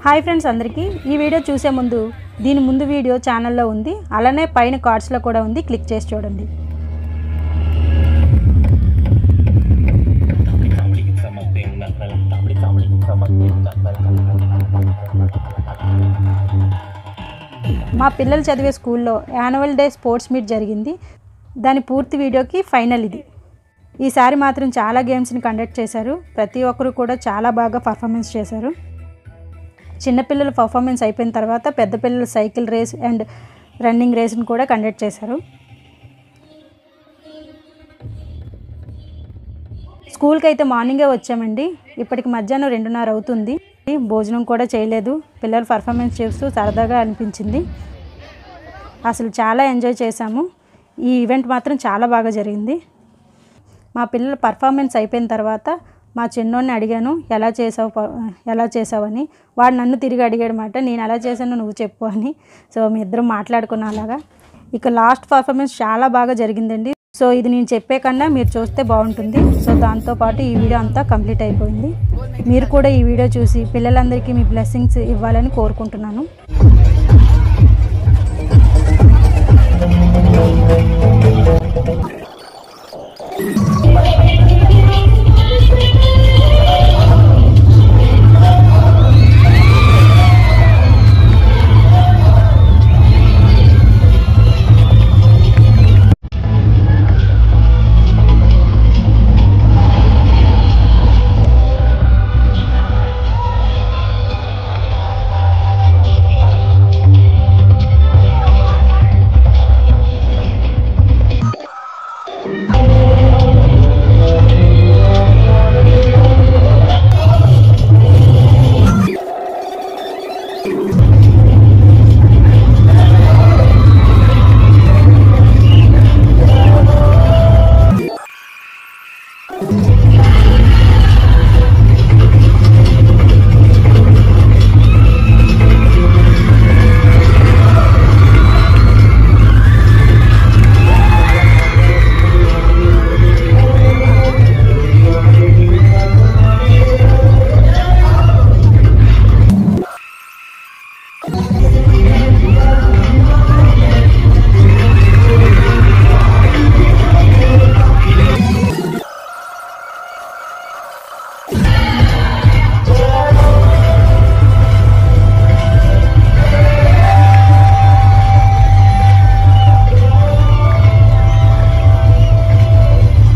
Hi friends అందరికీ ఈ video చూసే ముందు దీని ముందు వీడియో ఛానల్లో ఉంది, అలానే పైన కార్డ్స్లో కూడా ఉంది, క్లిక్ చేసి చూడండి. మా పిల్లలు చదివే స్కూల్లో యాన్యువల్ డే స్పోర్ట్స్ మీట్ జరిగింది. దాని పూర్తి వీడియోకి ఫైనల్ ఇది. ఈసారి మాత్రం చాలా గేమ్స్ని కండక్ట్ చేశారు. ప్రతి ఒక్కరు కూడా చాలా బాగా పర్ఫార్మెన్స్ చేశారు. చిన్నపిల్లల పర్ఫార్మెన్స్ అయిపోయిన తర్వాత పెద్ద పిల్లల సైకిల్ రేస్ అండ్ రన్నింగ్ రేస్ని కూడా కండక్ట్ చేశారు. స్కూల్కి అయితే మార్నింగే వచ్చామండి. ఇప్పటికి మధ్యాహ్నం 2:30 అవుతుంది. భోజనం కూడా చేయలేదు. పిల్లలు పర్ఫార్మెన్స్ చేస్తూ సరదాగా అనిపించింది. అసలు చాలా ఎంజాయ్ చేశాము. ఈ ఈవెంట్ మాత్రం చాలా బాగా జరిగింది. మా పిల్లల పర్ఫార్మెన్స్ అయిపోయిన తర్వాత మా చిన్నోడిని అడిగాను, ఎలా చేసావని. వాడు నన్ను తిరిగి అడిగాడు మాట, నేను ఎలా చేశానో నువ్వు చెప్పు అని. సో మీ ఇద్దరం మాట్లాడుకున్నాం అలాగా. ఇక లాస్ట్ పర్ఫార్మెన్స్ చాలా బాగా జరిగిందండి. సో ఇది నేను చెప్పే కన్నా మీరు చూస్తే బాగుంటుంది. సో దాంతోపాటు ఈ వీడియో అంతా కంప్లీట్ అయిపోయింది. మీరు కూడా ఈ వీడియో చూసి పిల్లలందరికీ మీ బ్లెస్సింగ్స్ ఇవ్వాలని కోరుకుంటున్నాను.